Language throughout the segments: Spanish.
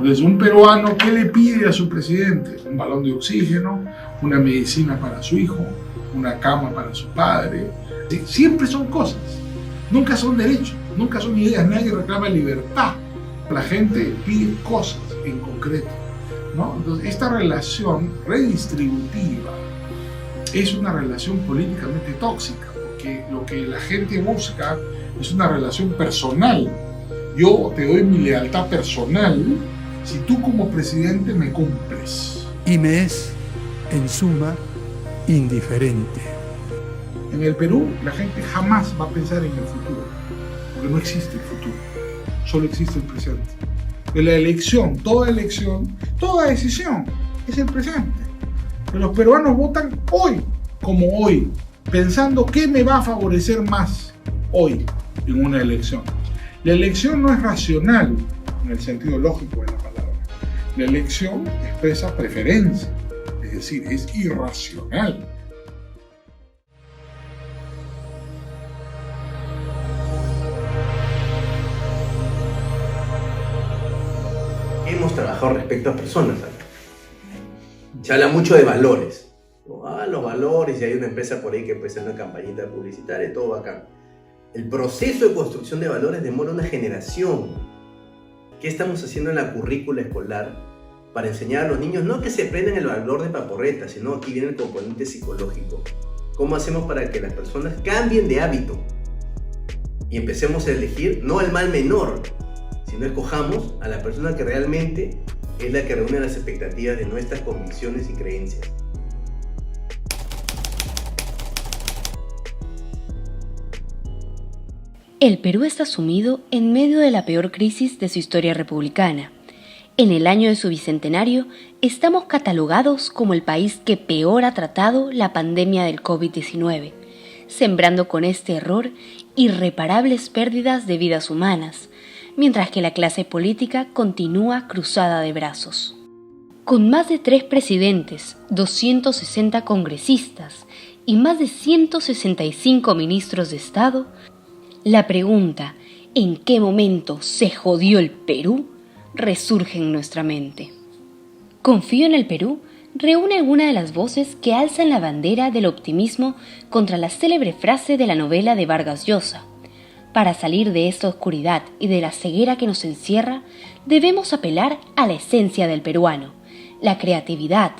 Entonces, un peruano, ¿qué le pide a su presidente? Un balón de oxígeno, una medicina para su hijo, una cama para su padre. Siempre son cosas, nunca son derechos, nunca son ideas. Nadie reclama libertad. La gente pide cosas en concreto, ¿no? Entonces, esta relación redistributiva es una relación políticamente tóxica, porque lo que la gente busca es una relación personal. Yo te doy mi lealtad personal si tú como presidente me cumples. Y me es, en suma, indiferente. En el Perú, la gente jamás va a pensar en el futuro, porque no existe el futuro, solo existe el presente. De la elección, toda decisión es el presente. Pero los peruanos votan hoy, como hoy, pensando qué me va a favorecer más hoy en una elección. La elección no es racional en el sentido lógico de la palabra. La elección expresa preferencia, es decir, es irracional. Hemos trabajado respecto a personas. Se habla mucho de valores. Los valores, y hay una empresa por ahí que puede hacer una campañita publicitaria, todo bacán. El proceso de construcción de valores demora una generación. ¿Qué estamos haciendo en la currícula escolar para enseñar a los niños? No que se aprendan el valor de paporreta, sino aquí viene el componente psicológico. ¿Cómo hacemos para que las personas cambien de hábito? Y empecemos a elegir no el mal menor, sino escojamos a la persona que realmente es la que reúne las expectativas de nuestras convicciones y creencias. El Perú está sumido en medio de la peor crisis de su historia republicana. En el año de su bicentenario, estamos catalogados como el país que peor ha tratado la pandemia del COVID-19, sembrando con este error irreparables pérdidas de vidas humanas, mientras que la clase política continúa cruzada de brazos. Con más de 3 presidentes, 260 congresistas y más de 165 ministros de Estado, la pregunta ¿en qué momento se jodió el Perú? Resurge en nuestra mente. Confío en el Perú reúne alguna de las voces que alzan la bandera del optimismo contra la célebre frase de la novela de Vargas Llosa. Para salir de esta oscuridad y de la ceguera que nos encierra, debemos apelar a la esencia del peruano, la creatividad,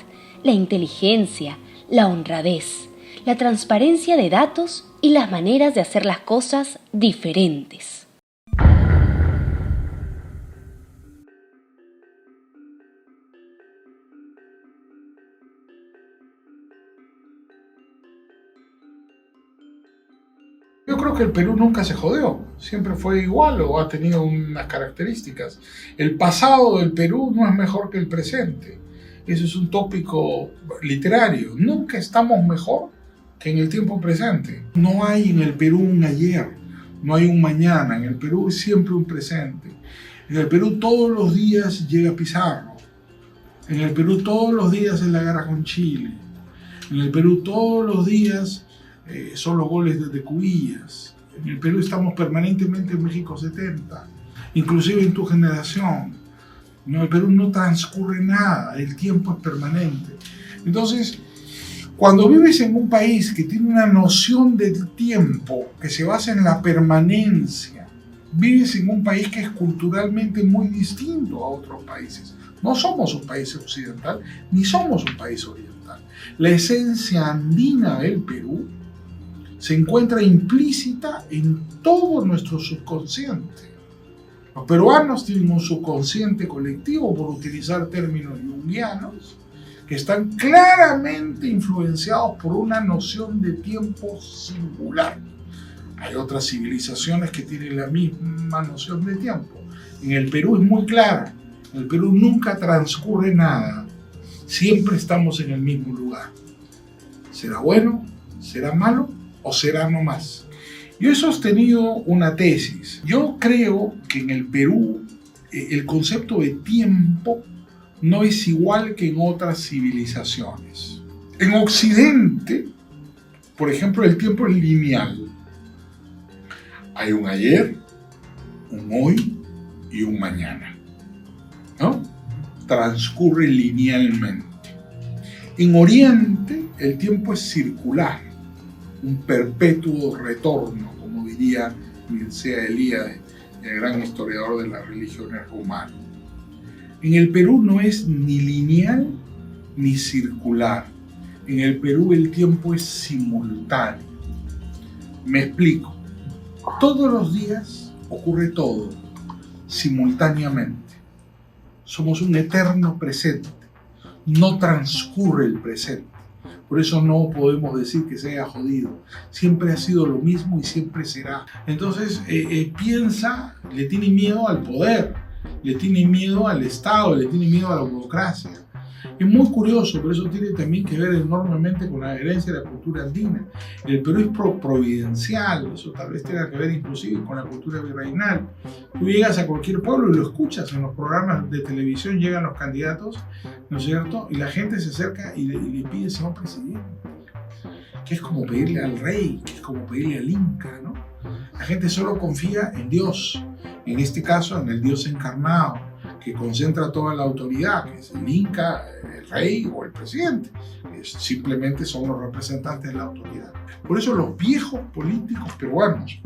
la inteligencia, la honradez, la transparencia de datos y las maneras de hacer las cosas diferentes. Yo creo que el Perú nunca se jodió, siempre fue igual o ha tenido unas características. El pasado del Perú no es mejor que el presente. Eso es un tópico literario. Nunca estamos mejor que en el tiempo presente. No hay en el Perú un ayer, no hay un mañana. En el Perú es siempre un presente. En el Perú todos los días llega Pizarro. En el Perú todos los días es la guerra con Chile. En el Perú todos los días son los goles desde Cubillas. En el Perú estamos permanentemente en México 70, inclusive en tu generación. En el Perú no transcurre nada, el tiempo es permanente. Entonces, cuando vives en un país que tiene una noción del tiempo que se basa en la permanencia, vives en un país que es culturalmente muy distinto a otros países. No somos un país occidental, ni somos un país oriental. La esencia andina del Perú se encuentra implícita en todo nuestro subconsciente. Los peruanos tienen un subconsciente colectivo, por utilizar términos junguianos, que están claramente influenciados por una noción de tiempo singular. Hay otras civilizaciones que tienen la misma noción de tiempo. En el Perú es muy clara. En el Perú nunca transcurre nada. Siempre estamos en el mismo lugar. ¿Será bueno? ¿Será malo? ¿O será no más? Yo he sostenido una tesis. Yo creo que en el Perú el concepto de tiempo no es igual que en otras civilizaciones. En Occidente, por ejemplo, el tiempo es lineal. Hay un ayer, un hoy y un mañana, ¿no? transcurre linealmente. En Oriente el tiempo es circular, un perpetuo retorno, como diría Mircea Eliade, el gran historiador de las religiones rumano. En el Perú no es ni lineal ni circular. En el Perú el tiempo es simultáneo. Me explico. Todos los días ocurre todo, simultáneamente. Somos un eterno presente. No transcurre el presente. Por eso no podemos decir que se haya jodido. Siempre ha sido lo mismo y siempre será. Entonces piensa, le tiene miedo al poder, le tiene miedo al Estado, le tiene miedo a la burocracia. Es muy curioso, pero eso tiene también que ver enormemente con la herencia de la cultura andina. El Perú es providencial, eso tal vez tenga que ver inclusive con la cultura virreinal. Tú llegas a cualquier pueblo y lo escuchas en los programas de televisión, llegan los candidatos, ¿no es cierto? Y la gente se acerca y le pide señor presidente, que es como pedirle al rey, que es como pedirle al Inca, ¿no? La gente solo confía en Dios, en este caso en el Dios encarnado, que concentra toda la autoridad, que es el Inca, el rey o el presidente. Simplemente son los representantes de la autoridad. Por eso los viejos políticos peruanos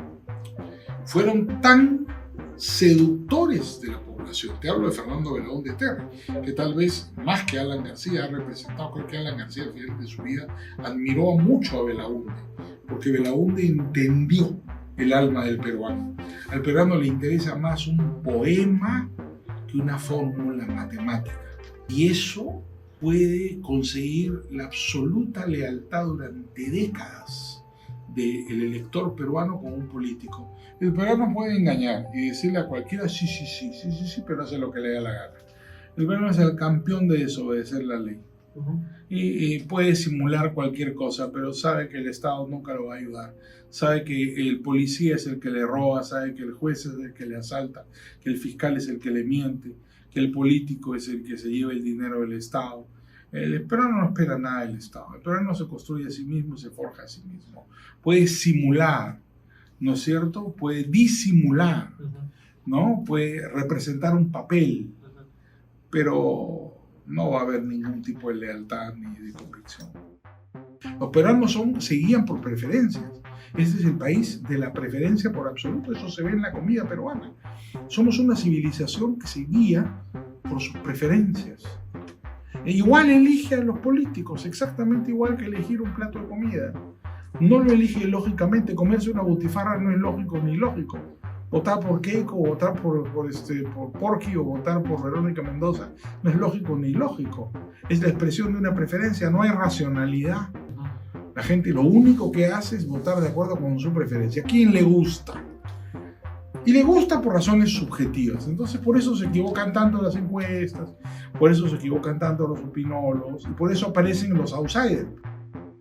fueron tan seductores de la población. Te hablo de Fernando Belaúnde Terry, que tal vez más que Alan García ha representado, creo que Alan García al final de su vida admiró mucho a Belaúnde, porque Belaúnde entendió el alma del peruano. Al peruano le interesa más un poema que una fórmula matemática. Y eso puede conseguir la absoluta lealtad durante décadas del elector peruano con un político. El peruano puede engañar y decirle a cualquiera sí, pero hace lo que le da la gana. El peruano es el campeón de desobedecer la ley. Y puede simular cualquier cosa, pero sabe que el Estado nunca lo va a ayudar. Sabe que el policía es el que le roba, sabe que el juez es el que le asalta, que el fiscal es el que le miente, que el político es el que se lleva el dinero del Estado. El peruano no espera nada del Estado. El peruano se construye a sí mismo, se forja a sí mismo. Puede simular, ¿no es cierto? Puede disimular, ¿no? Puede representar un papel, pero no va a haber ningún tipo de lealtad ni de convicción. Los peruanos se guían por preferencias. Este es el país de la preferencia por absoluto. Eso se ve en la comida peruana. Somos una civilización que se guía por sus preferencias. E igual elige a los políticos, exactamente igual que elegir un plato de comida. No lo elige lógicamente. Comerse una butifarra no es lógico ni ilógico. Votar por Keiko, votar por Porky o votar por Verónica Mendoza no es lógico ni ilógico. Es la expresión de una preferencia, no hay racionalidad. La gente lo único que hace es votar de acuerdo con su preferencia. ¿A quién le gusta? Y le gusta por razones subjetivas. Entonces por eso se equivocan tanto las encuestas, por eso se equivocan tanto los opinólogos y por eso aparecen los outsiders.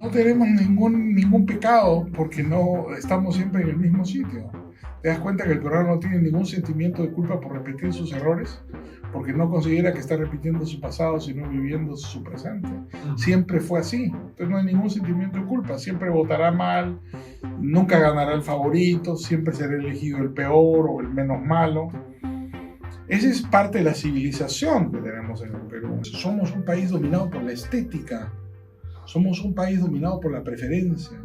No tenemos ningún pecado porque no estamos siempre en el mismo sitio. ¿Te das cuenta que el peruano no tiene ningún sentimiento de culpa por repetir sus errores? Porque no considera que está repitiendo su pasado, sino viviendo su presente. Siempre fue así. Entonces no hay ningún sentimiento de culpa. Siempre votará mal, nunca ganará el favorito, siempre será elegido el peor o el menos malo. Esa es parte de la civilización que tenemos en el Perú. Somos un país dominado por la estética. Somos un país dominado por la preferencia.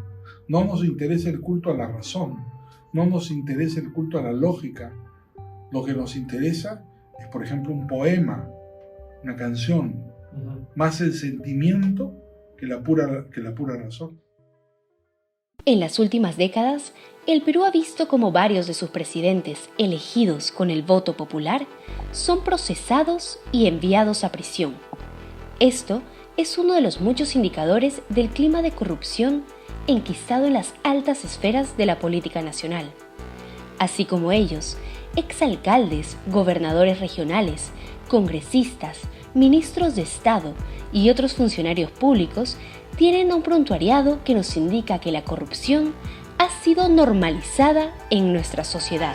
No nos interesa el culto a la razón. No nos interesa el culto a la lógica. Lo que nos interesa es, por ejemplo, un poema, una canción, más el sentimiento que la pura razón. En las últimas décadas, el Perú ha visto cómo varios de sus presidentes, elegidos con el voto popular, son procesados y enviados a prisión. Esto es uno de los muchos indicadores del clima de corrupción enquistado en las altas esferas de la política nacional. Así como ellos, exalcaldes, gobernadores regionales, congresistas, ministros de Estado y otros funcionarios públicos tienen un prontuariado que nos indica que la corrupción ha sido normalizada en nuestra sociedad.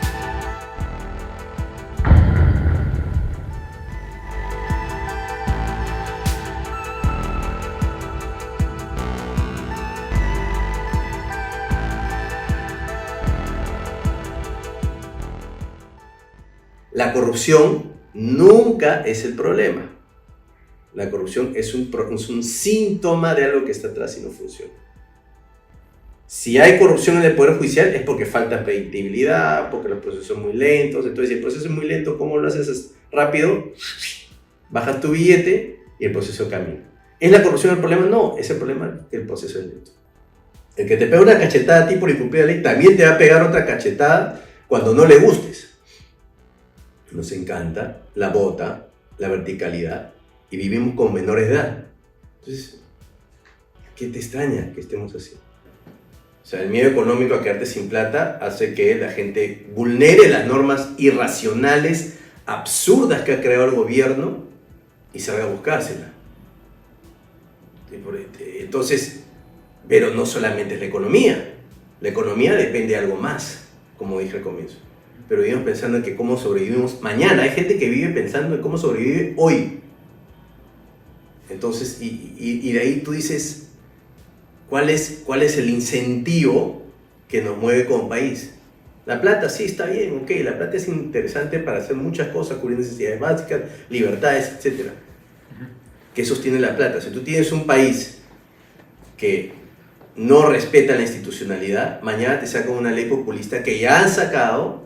La corrupción nunca es el problema. La corrupción es un síntoma de algo que está atrás y no funciona. Si hay corrupción en el Poder Judicial es porque falta predictibilidad, porque los procesos son muy lentos. Entonces, si el proceso es muy lento, ¿cómo lo haces rápido? Bajas tu billete y el proceso camina. ¿Es la corrupción el problema? No, es el problema que el proceso es lento. El que te pega una cachetada a ti por incumplir la ley también te va a pegar otra cachetada cuando no le gustes. Nos encanta la bota, la verticalidad y vivimos con menores de edad. Entonces, ¿qué te extraña que estemos así? O sea, el miedo económico a quedarte sin plata hace que la gente vulnere las normas irracionales, absurdas que ha creado el gobierno y salga a buscársela. Entonces, pero no solamente es la economía depende de algo más, como dije al comienzo. Pero vivimos pensando en que cómo sobrevivimos mañana. Hay gente que vive pensando en cómo sobrevive hoy. Entonces, y de ahí tú dices, ¿cuál es el incentivo que nos mueve como país? La plata sí está bien, ok, la plata es interesante para hacer muchas cosas, cubrir necesidades básicas, libertades, etc. ¿Qué sostiene la plata? Si tú tienes un país que no respeta la institucionalidad, mañana te sacan una ley populista que ya han sacado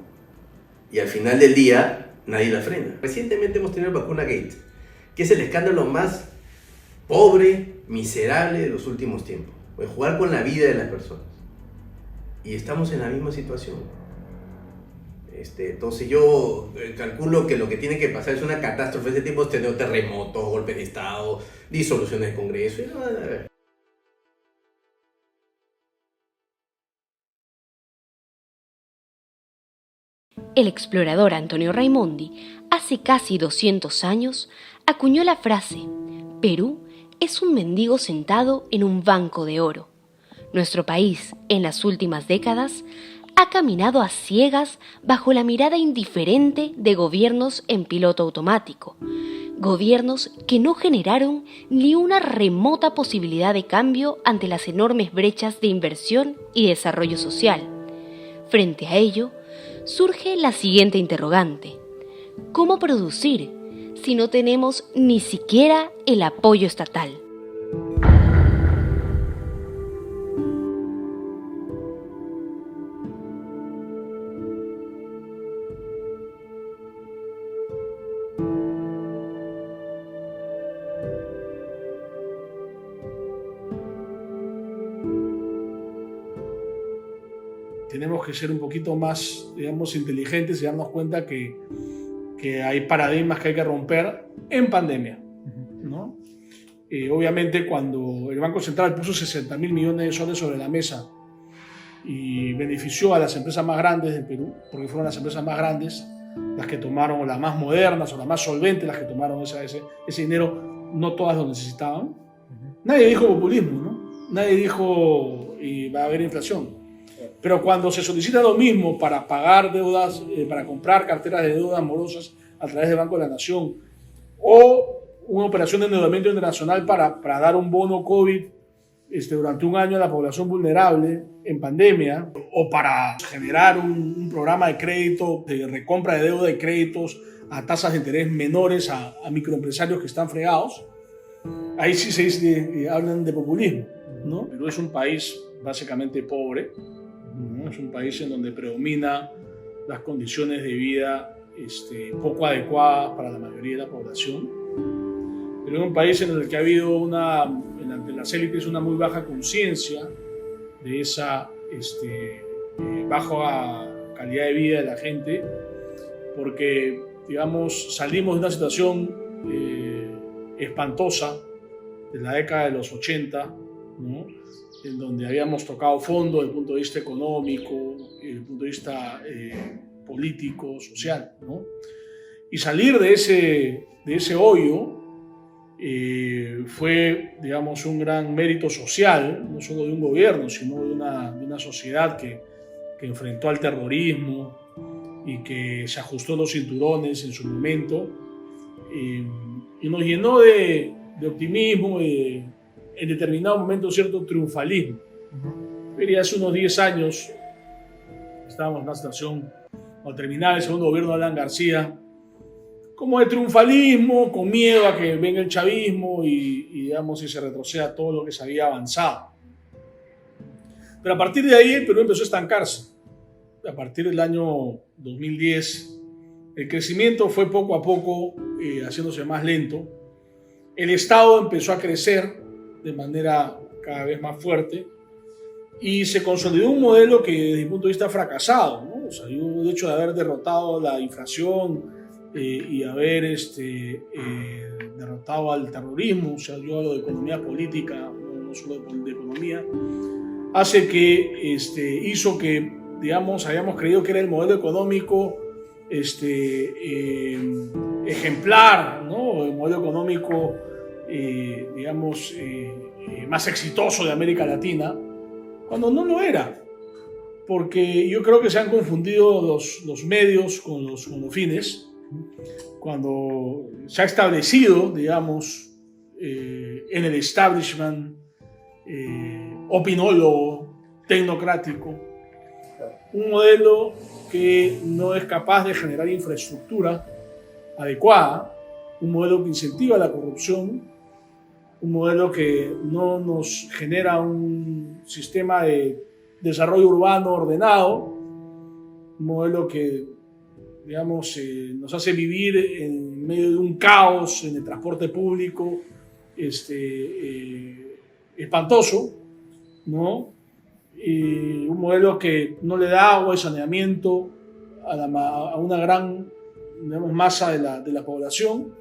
y al final del día nadie la frena. Recientemente hemos tenido el Vacuna Gate, que es el escándalo más pobre, miserable de los últimos tiempos. Pues jugar con la vida de las personas. Y estamos en la misma situación. Entonces yo calculo que lo que tiene que pasar es una catástrofe de ese tipo, tener terremotos, golpe de estado, disolución del Congreso. Y no, a ver. El explorador Antonio Raimondi, hace casi 200 años, acuñó la frase: Perú es un mendigo sentado en un banco de oro. Nuestro país, en las últimas décadas, ha caminado a ciegas bajo la mirada indiferente de gobiernos en piloto automático, gobiernos que no generaron ni una remota posibilidad de cambio ante las enormes brechas de inversión y desarrollo social. Frente a ello, surge la siguiente interrogante: ¿cómo producir si no tenemos ni siquiera el apoyo estatal? Tenemos que ser un poquito más, digamos, inteligentes y darnos cuenta que hay paradigmas que hay que romper en pandemia, ¿no? Obviamente, cuando el Banco Central puso 60.000 millones de soles sobre la mesa y benefició a las empresas más grandes del Perú, porque fueron las empresas más grandes las que tomaron, o las más modernas o las más solventes, las que tomaron ese dinero, no todas lo necesitaban. Nadie dijo populismo, ¿no? Nadie dijo y va a haber inflación. Pero cuando se solicita lo mismo para pagar deudas, para comprar carteras de deudas morosas a través del Banco de la Nación, o una operación de endeudamiento internacional para dar un bono COVID durante un año a la población vulnerable en pandemia, o para generar un programa de crédito, de recompra de deuda y créditos a tasas de interés menores a microempresarios que están fregados, ahí sí hablan de populismo, ¿no? Perú es un país básicamente pobre, ¿no? Es un país en donde predomina las condiciones de vida poco adecuadas para la mayoría de la población. Pero es un país en el que ha habido en las élites una muy baja conciencia de esa baja calidad de vida de la gente, porque, digamos, salimos de una situación espantosa de la década de los 80, ¿no? En donde habíamos tocado fondo desde el punto de vista económico, desde el punto de vista político, social, ¿no? Y salir de ese hoyo fue, digamos, un gran mérito social, no solo de un gobierno, sino de una sociedad que enfrentó al terrorismo y que se ajustó los cinturones en su momento, y nos llenó de optimismo y en determinado momento cierto triunfalismo. Pero hace unos 10 años estábamos en una situación, al terminar el segundo gobierno de Alan García, como de triunfalismo, con miedo a que venga el chavismo y digamos, y se retroceda todo lo que se había avanzado. Pero a partir de ahí el Perú empezó a estancarse. A partir del año 2010, el crecimiento fue poco a poco haciéndose más lento. El Estado empezó a crecer de manera cada vez más fuerte y se consolidó un modelo que desde mi punto de vista ha fracasado, ¿no? O sea, el hecho de haber derrotado la inflación y haber derrotado al terrorismo, o sea, yo hablo de economía política, no solo de economía, hace que hizo que, digamos, hayamos creído que era el modelo económico ejemplar, ¿no? El modelo económico, digamos, más exitoso de América Latina, cuando no lo era, porque yo creo que se han confundido los medios con los fines. Cuando se ha establecido, digamos, en el establishment opinólogo, tecnocrático, un modelo que no es capaz de generar infraestructura adecuada, un modelo que incentiva la corrupción, un modelo que no nos genera un sistema de desarrollo urbano ordenado, un modelo que, digamos, nos hace vivir en medio de un caos en el transporte público espantoso, ¿no? Y un modelo que no le da agua y saneamiento a una gran, digamos, masa de la población.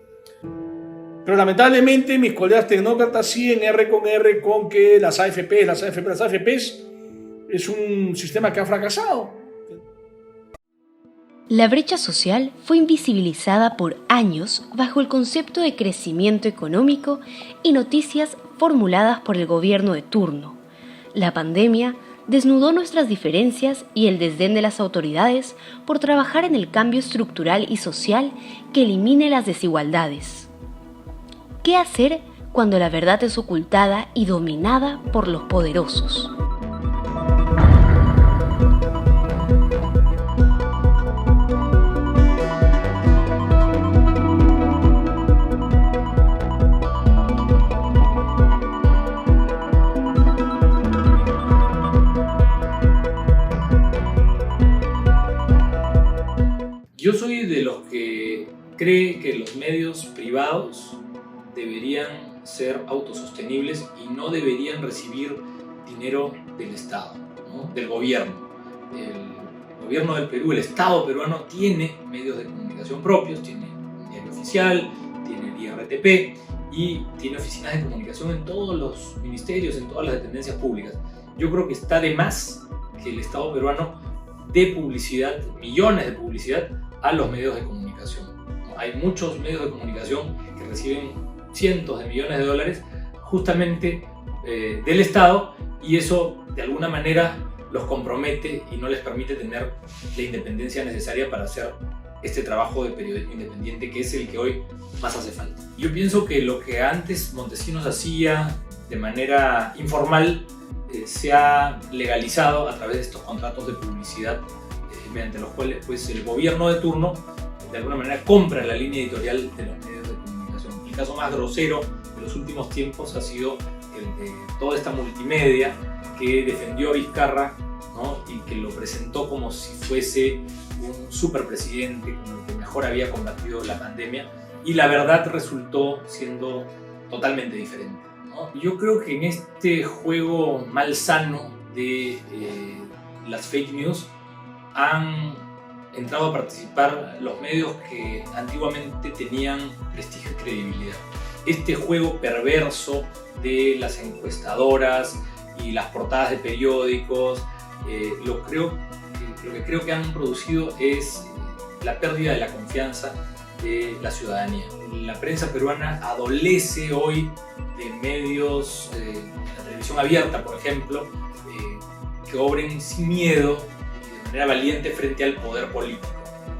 Pero lamentablemente mis colegas tecnócratas siguen R con que las AFPs es un sistema que ha fracasado. La brecha social fue invisibilizada por años bajo el concepto de crecimiento económico y noticias formuladas por el gobierno de turno. La pandemia desnudó nuestras diferencias y el desdén de las autoridades por trabajar en el cambio estructural y social que elimine las desigualdades. ¿Qué hacer cuando la verdad es ocultada y dominada por los poderosos? Yo soy de los que cree que los medios privados deberían ser autosostenibles y no deberían recibir dinero del Estado, ¿no? Del gobierno. El gobierno del Perú, el Estado peruano, tiene medios de comunicación propios, tiene un diario oficial, tiene el IRTP y tiene oficinas de comunicación en todos los ministerios, en todas las dependencias públicas. Yo creo que está de más que el Estado peruano dé publicidad, millones de publicidad, a los medios de comunicación. Hay muchos medios de comunicación que reciben cientos de millones de dólares justamente del Estado, y eso de alguna manera los compromete y no les permite tener la independencia necesaria para hacer este trabajo de periodismo independiente, que es el que hoy más hace falta. Yo pienso que lo que antes Montesinos hacía de manera informal se ha legalizado a través de estos contratos de publicidad mediante los cuales pues, el gobierno de turno de alguna manera compra la línea editorial de los medios de comunicación. El caso más grosero de los últimos tiempos ha sido el de toda esta multimedia que defendió a Vizcarra, ¿no? Y que lo presentó como si fuese un superpresidente, como el que mejor había combatido la pandemia, y la verdad resultó siendo totalmente diferente, ¿no? Yo creo que en este juego malsano de las fake news han entrado a participar los medios que antiguamente tenían prestigio y credibilidad. Este juego perverso de las encuestadoras y las portadas de periódicos, lo que creo que han producido es la pérdida de la confianza de la ciudadanía. La prensa peruana adolece hoy de medios, la televisión abierta, por ejemplo, que obren sin miedo y de manera valiente frente al poder político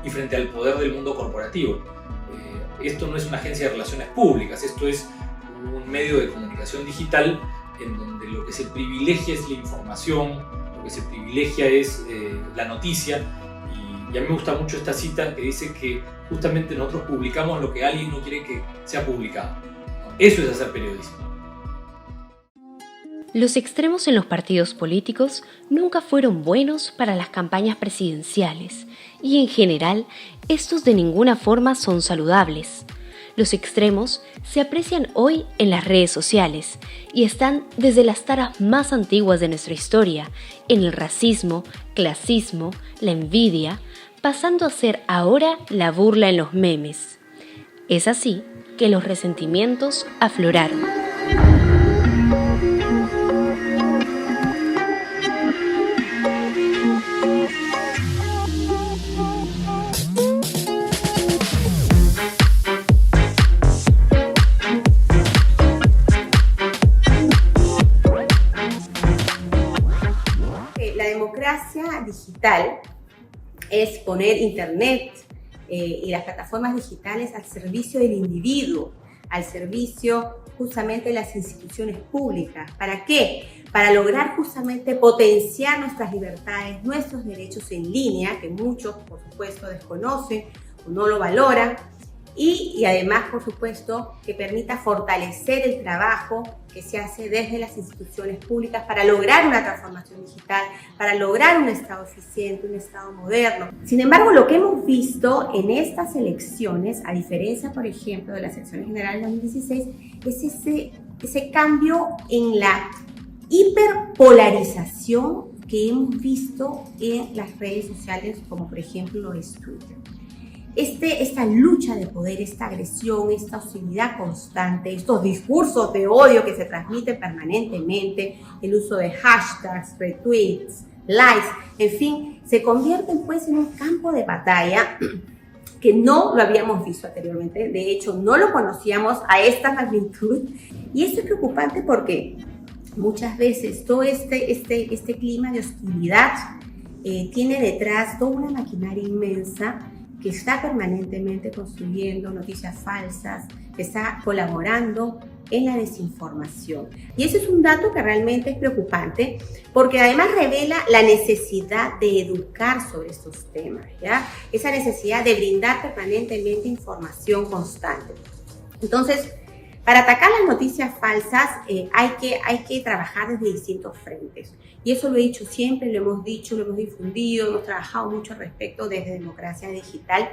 y frente al poder del mundo corporativo. Esto no es una agencia de relaciones públicas, esto es un medio de comunicación digital en donde lo que se privilegia es la información, lo que se privilegia es la noticia, y Y a mí me gusta mucho esta cita que dice que justamente nosotros publicamos lo que alguien no quiere que sea publicado. Eso es hacer periodismo. Los extremos en los partidos políticos nunca fueron buenos para las campañas presidenciales y en general estos de ninguna forma son saludables. Los extremos se aprecian hoy en las redes sociales y están desde las taras más antiguas de nuestra historia, en el racismo, clasismo, la envidia, pasando a ser ahora la burla en los memes. Es así que los resentimientos afloraron. La democracia digital es poner Internet y las plataformas digitales al servicio del individuo, al servicio justamente de las instituciones públicas. ¿Para qué? Para lograr justamente potenciar nuestras libertades, nuestros derechos en línea, que muchos, por supuesto, desconocen o no lo valoran, y además, por supuesto, que permita fortalecer el trabajo que se hace desde las instituciones públicas para lograr una transformación digital, para lograr un Estado eficiente, un Estado moderno. Sin embargo, lo que hemos visto en estas elecciones, a diferencia, por ejemplo, de las elecciones generales de 2016, es ese cambio en la hiperpolarización que hemos visto en las redes sociales, como por ejemplo lo es Twitter. Esta lucha de poder, esta agresión, esta hostilidad constante, estos discursos de odio que se transmiten permanentemente, el uso de hashtags, retweets, likes, en fin, se convierten pues en un campo de batalla que no lo habíamos visto anteriormente. De hecho, no lo conocíamos a esta magnitud. Y esto es preocupante porque muchas veces todo este clima de hostilidad tiene detrás toda una maquinaria inmensa que está permanentemente construyendo noticias falsas, que está colaborando en la desinformación. Y ese es un dato que realmente es preocupante, porque además revela la necesidad de educar sobre estos temas, ¿ya? Esa necesidad de brindar permanentemente información constante. Entonces, para atacar las noticias falsas hay que trabajar desde distintos frentes. Y eso lo he dicho siempre, lo hemos dicho, lo hemos difundido, hemos trabajado mucho al respecto desde Democracia Digital.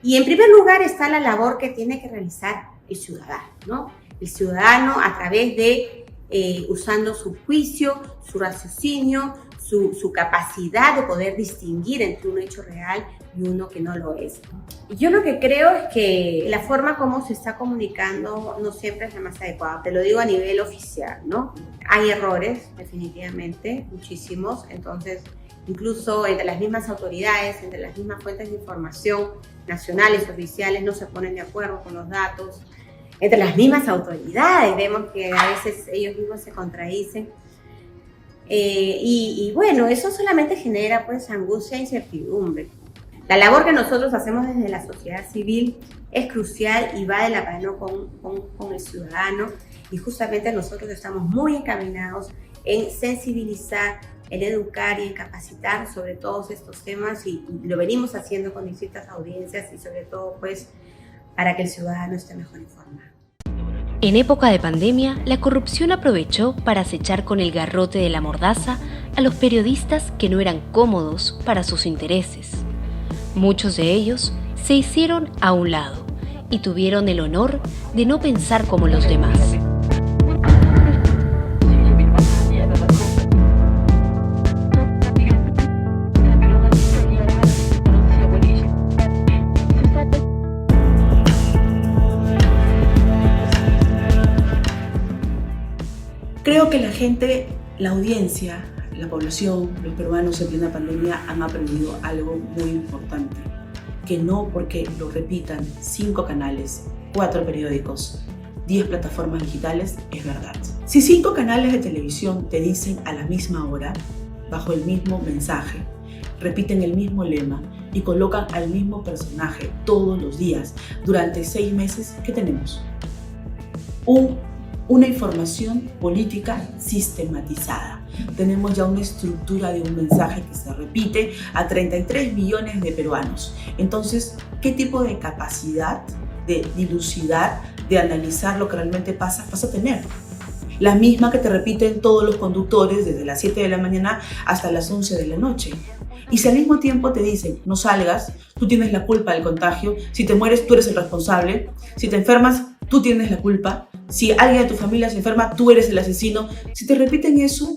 Y en primer lugar está la labor que tiene que realizar el ciudadano, ¿no? El ciudadano a través de, usando su juicio, su raciocinio, su capacidad de poder distinguir entre un hecho real y uno que no lo es. Yo lo que creo es que la forma como se está comunicando no siempre es la más adecuada. Te lo digo a nivel oficial, ¿no? Hay errores, definitivamente, muchísimos. Entonces, incluso entre las mismas autoridades, entre las mismas fuentes de información nacionales, oficiales, no se ponen de acuerdo con los datos. Entre las mismas autoridades vemos que a veces ellos mismos se contradicen. Y bueno, eso solamente genera pues angustia e incertidumbre. La labor que nosotros hacemos desde la sociedad civil es crucial y va de la mano con el ciudadano, y justamente nosotros estamos muy encaminados en sensibilizar, en educar y en capacitar sobre todos estos temas, y lo venimos haciendo con distintas audiencias y sobre todo pues para que el ciudadano esté mejor informado. En época de pandemia, la corrupción aprovechó para acechar con el garrote de la mordaza a los periodistas que no eran cómodos para sus intereses. Muchos de ellos se hicieron a un lado y tuvieron el honor de no pensar como los demás. Creo que la gente, la audiencia, la población, los peruanos en plena pandemia han aprendido algo muy importante, que no porque lo repitan 5 canales, 4 periódicos, 10 plataformas digitales es verdad. Si 5 canales de televisión te dicen a la misma hora, bajo el mismo mensaje, repiten el mismo lema y colocan al mismo personaje todos los días durante 6 meses, ¿qué tenemos? Una información política sistematizada, tenemos ya una estructura de un mensaje que se repite a 33 millones de peruanos. Entonces, ¿qué tipo de capacidad de dilucidar, de analizar lo que realmente pasa, vas a tener? La misma que te repiten todos los conductores desde las 7 de la mañana hasta las 11 de la noche. Y si al mismo tiempo te dicen, no salgas, tú tienes la culpa del contagio, si te mueres, tú eres el responsable, si te enfermas, tú tienes la culpa, si alguien de tu familia se enferma, tú eres el asesino. Si te repiten eso,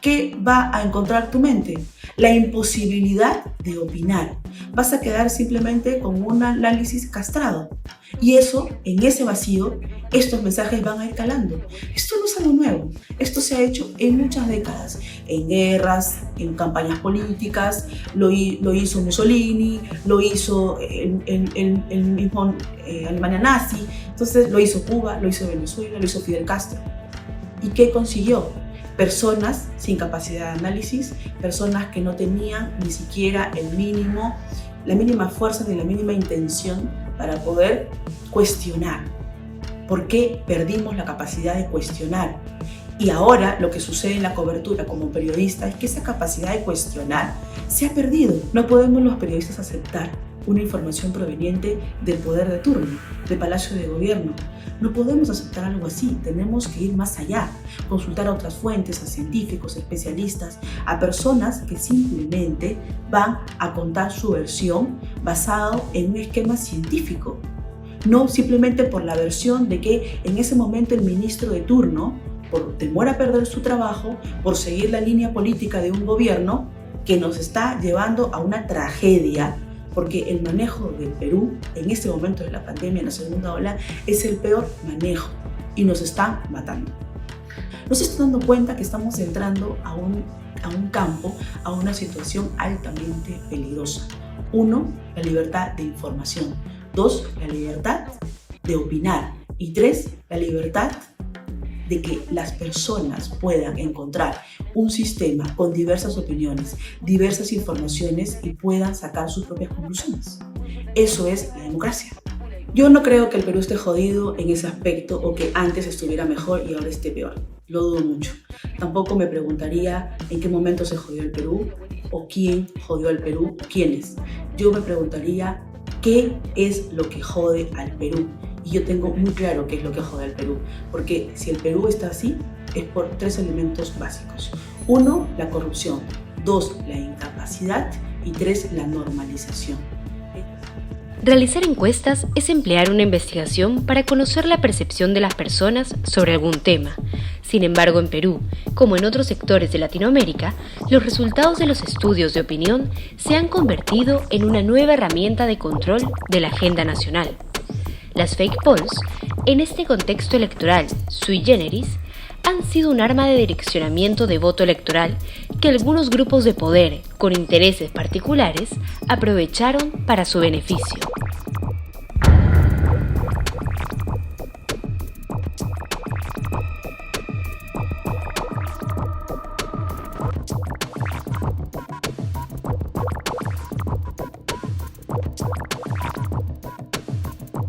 ¿qué va a encontrar tu mente? La imposibilidad de opinar. Vas a quedar simplemente con un análisis castrado. Y eso, en ese vacío, estos mensajes van a ir calando. Esto no es algo nuevo. Esto se ha hecho en muchas décadas. En guerras, en campañas políticas, lo hizo Mussolini, lo hizo el mismo Alemania nazi, entonces lo hizo Cuba, lo hizo Venezuela, lo hizo Fidel Castro. ¿Y qué consiguió? Personas sin capacidad de análisis, personas que no tenían ni siquiera la mínima fuerza ni la mínima intención para poder cuestionar. ¿Por qué perdimos la capacidad de cuestionar? Y ahora lo que sucede en la cobertura como periodista es que esa capacidad de cuestionar se ha perdido. No podemos los periodistas aceptar una información proveniente del poder de turno, del Palacio de Gobierno. No podemos aceptar algo así, tenemos que ir más allá, consultar a otras fuentes, a científicos, especialistas, a personas que simplemente van a contar su versión basado en un esquema científico. No simplemente por la versión de que en ese momento el ministro de turno, por temor a perder su trabajo, por seguir la línea política de un gobierno que nos está llevando a una tragedia, porque el manejo del Perú en este momento de la pandemia, en la segunda ola, es el peor manejo y nos están matando. Nos estamos dando cuenta que estamos entrando a un campo, a una situación altamente peligrosa. 1, la libertad de información. 2, la libertad de opinar. Y 3, la libertad de que las personas puedan encontrar un sistema con diversas opiniones, diversas informaciones y puedan sacar sus propias conclusiones. Eso es la democracia. Yo no creo que el Perú esté jodido en ese aspecto o que antes estuviera mejor y ahora esté peor. Lo dudo mucho. Tampoco me preguntaría en qué momento se jodió el Perú o quién jodió al Perú o quiénes. Yo me preguntaría qué es lo que jode al Perú. Y yo tengo muy claro qué es lo que jode al Perú, porque si el Perú está así, es por 3 elementos básicos. 1, la corrupción. 2, la incapacidad. Y 3, la normalización. Realizar encuestas es emplear una investigación para conocer la percepción de las personas sobre algún tema. Sin embargo, en Perú, como en otros sectores de Latinoamérica, los resultados de los estudios de opinión se han convertido en una nueva herramienta de control de la agenda nacional. Las fake polls, en este contexto electoral sui generis, han sido un arma de direccionamiento de voto electoral que algunos grupos de poder con intereses particulares aprovecharon para su beneficio.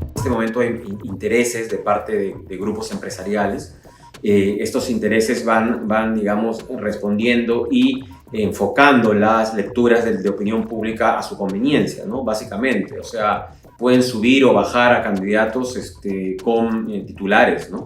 En este momento hay intereses de parte de grupos empresariales. Estos intereses van, digamos, respondiendo y enfocando las lecturas de opinión pública a su conveniencia, ¿no? Básicamente, o sea, pueden subir o bajar a candidatos con titulares, ¿no?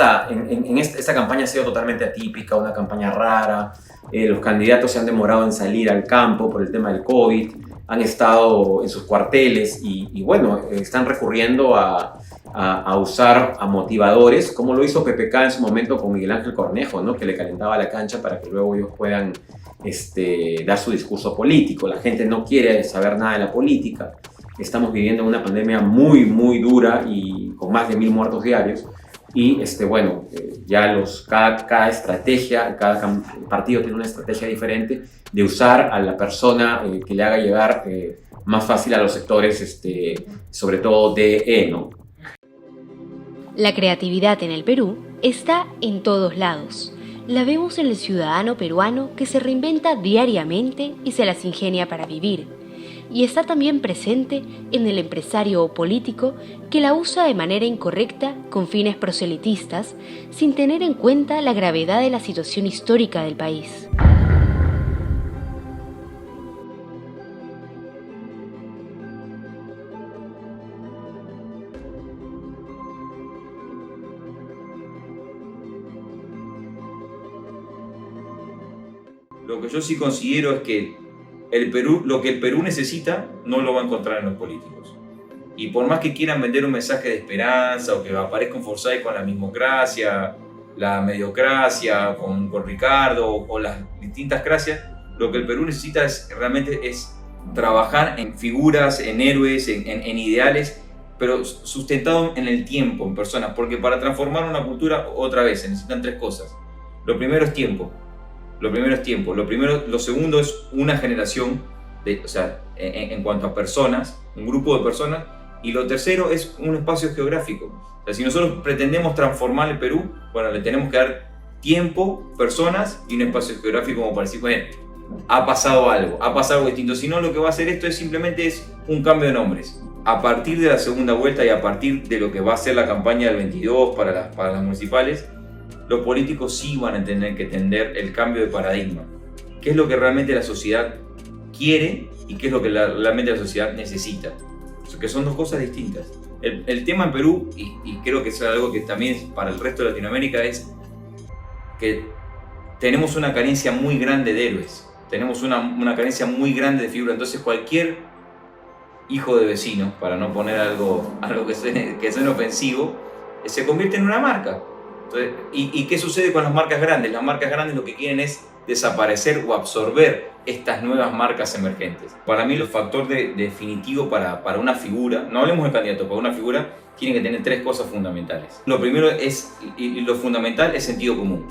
Esta campaña ha sido totalmente atípica, una campaña rara. Los candidatos se han demorado en salir al campo por el tema del COVID, han estado en sus cuarteles y bueno, están recurriendo a usar a motivadores, como lo hizo PPK en su momento con Miguel Ángel Cornejo, ¿no? Que le calentaba la cancha para que luego ellos puedan dar su discurso político. La gente no quiere saber nada de la política. Estamos viviendo una pandemia muy, muy dura y con más de 1000 muertos diarios. Y bueno, ya cada estrategia, cada partido tiene una estrategia diferente de usar a la persona que le haga llegar más fácil a los sectores, sobre todo DE, ¿no? La creatividad en el Perú está en todos lados. La vemos en el ciudadano peruano que se reinventa diariamente y se las ingenia para vivir. Y está también presente en el empresario o político que la usa de manera incorrecta con fines proselitistas sin tener en cuenta la gravedad de la situación histórica del país. Lo que yo sí considero es que lo que el Perú necesita no lo va a encontrar en los políticos. Y por más que quieran vender un mensaje de esperanza o que aparezca un Forsyth con la mismocracia, la mediocracia, con Ricardo o las distintas cracias, lo que el Perú necesita realmente es trabajar en figuras, en héroes, en ideales, pero sustentado en el tiempo, en personas, porque para transformar una cultura, otra vez, se necesitan 3 cosas. Lo primero es tiempo. Lo segundo es una generación, en cuanto a personas, un grupo de personas, y lo tercero es un espacio geográfico. O sea, si nosotros pretendemos transformar el Perú, bueno, le tenemos que dar tiempo, personas y un espacio geográfico como para decir, bueno, ha pasado algo distinto. Si no, lo que va a hacer esto es simplemente un cambio de nombres. A partir de la segunda vuelta y a partir de lo que va a ser la campaña del 22 para las municipales, los políticos sí van a tener que entender el cambio de paradigma. ¿Qué es lo que realmente la sociedad quiere y qué es lo que realmente la sociedad necesita? Que son 2 cosas distintas. El tema en Perú, y creo que es algo que también es para el resto de Latinoamérica, es que tenemos una carencia muy grande de héroes. Tenemos una carencia muy grande de figuras. Entonces cualquier hijo de vecino, para no poner algo que suene ofensivo, se convierte en una marca. Entonces, ¿y qué sucede con las marcas grandes? Las marcas grandes lo que quieren es desaparecer o absorber estas nuevas marcas emergentes. Para mí el factor definitivo para una figura, no hablemos de candidato, para una figura tiene que tener 3 cosas fundamentales. Lo primero es, y lo fundamental es sentido común.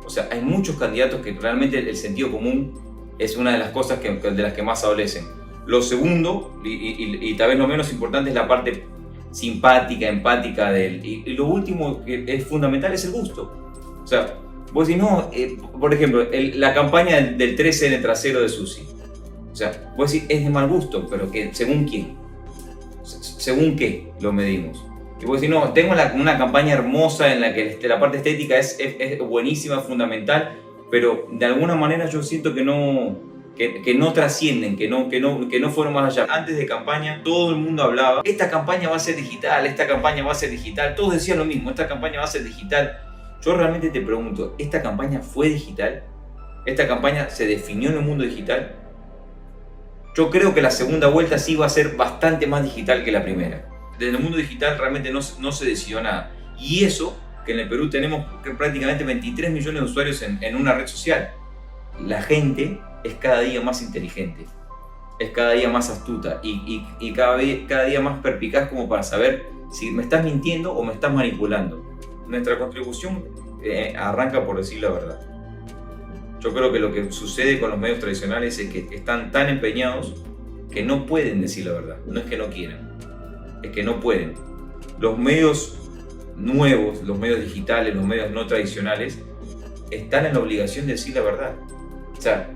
O sea, hay muchos candidatos que realmente el sentido común es una de las cosas de las que más adolecen. Lo segundo, y tal vez lo menos importante, es la parte simpática, empática y lo último que es fundamental es el gusto. O sea, vos decís, no, por ejemplo, la campaña del 13 en el trasero de Susi. O sea, vos decís, es de mal gusto, pero que ¿según quién? ¿Según qué lo medimos? Y vos decís, no, tengo una campaña hermosa en la que la parte estética es buenísima, fundamental, pero de alguna manera yo siento que no trascienden, que no fueron más allá. Antes de campaña todo el mundo hablaba, esta campaña va a ser digital, esta campaña va a ser digital, todos decían lo mismo, esta campaña va a ser digital. Yo realmente te pregunto, ¿esta campaña fue digital? ¿Esta campaña se definió en el mundo digital? Yo creo que la segunda vuelta sí va a ser bastante más digital que la primera. Desde el mundo digital realmente no se decidió nada. Y eso, que en el Perú tenemos prácticamente 23 millones de usuarios en una red social. La gente es cada día más inteligente, es cada día más astuta y cada día más perspicaz como para saber si me estás mintiendo o me estás manipulando. Nuestra contribución arranca por decir la verdad. Yo creo que lo que sucede con los medios tradicionales es que están tan empeñados que no pueden decir la verdad. No es que no quieran, es que no pueden. Los medios nuevos, los medios digitales, los medios no tradicionales, están en la obligación de decir la verdad. O sea,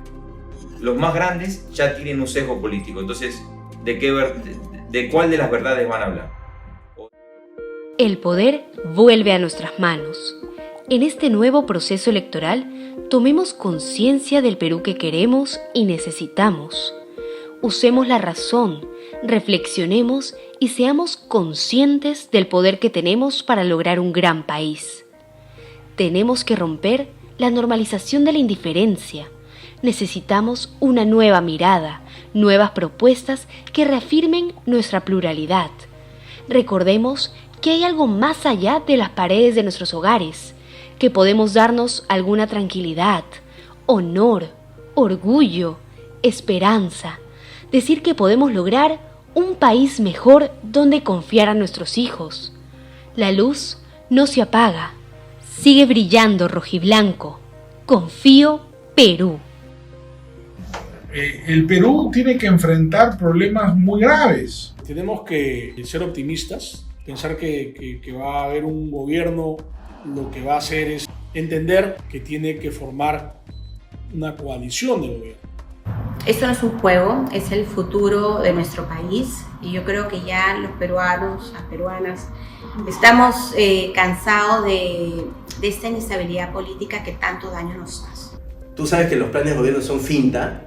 los más grandes ya tienen un sesgo político. Entonces, ¿de cuál de las verdades van a hablar? El poder vuelve a nuestras manos. En este nuevo proceso electoral, tomemos conciencia del Perú que queremos y necesitamos. Usemos la razón, reflexionemos y seamos conscientes del poder que tenemos para lograr un gran país. Tenemos que romper la normalización de la indiferencia. Necesitamos una nueva mirada, nuevas propuestas que reafirmen nuestra pluralidad. Recordemos que hay algo más allá de las paredes de nuestros hogares, que podemos darnos alguna tranquilidad, honor, orgullo, esperanza, decir que podemos lograr un país mejor donde confiar a nuestros hijos. La luz no se apaga, sigue brillando rojiblanco. Confío, Perú. El Perú tiene que enfrentar problemas muy graves. Tenemos que ser optimistas, pensar que va a haber un gobierno, lo que va a hacer es entender que tiene que formar una coalición de gobierno. Esto no es un juego, es el futuro de nuestro país y yo creo que ya los peruanos, las peruanas, estamos cansados de esta inestabilidad política que tanto daño nos hace. Tú sabes que los planes de gobierno son finta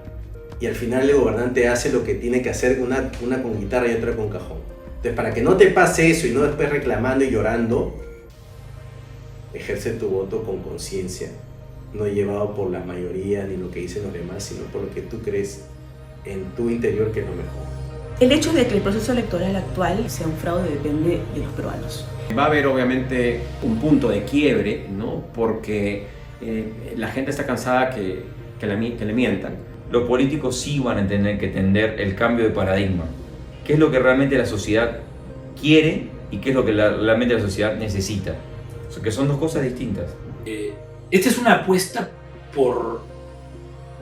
y al final el gobernante hace lo que tiene que hacer, una con guitarra y otra con cajón. Entonces, para que no te pase eso y no después reclamando y llorando, ejerce tu voto con conciencia no llevado por la mayoría ni lo que dicen los demás, sino por lo que tú crees en tu interior que es lo mejor. El hecho de que el proceso electoral actual sea un fraude depende de los peruanos. Va a haber obviamente un punto de quiebre, ¿no? Porque la gente está cansada que le mientan. Los políticos sí van a tener que entender el cambio de paradigma. ¿Qué es lo que realmente la sociedad quiere y qué es lo que realmente la sociedad necesita? O sea, que son dos cosas distintas. Esta es una apuesta por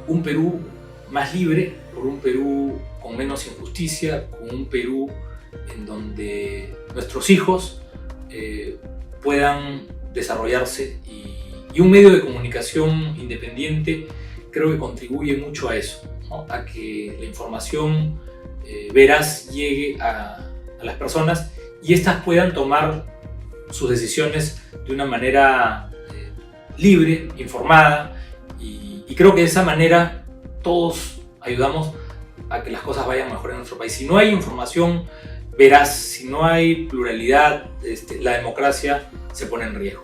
un Perú más libre, por un Perú con menos injusticia, con un Perú en donde nuestros hijos puedan desarrollarse y un medio de comunicación independiente creo que contribuye mucho a eso, ¿no? A que la información veraz llegue a las personas y éstas puedan tomar sus decisiones de una manera libre, informada y creo que de esa manera todos ayudamos a que las cosas vayan mejor en nuestro país. Si no hay información veraz, si no hay pluralidad, la democracia se pone en riesgo.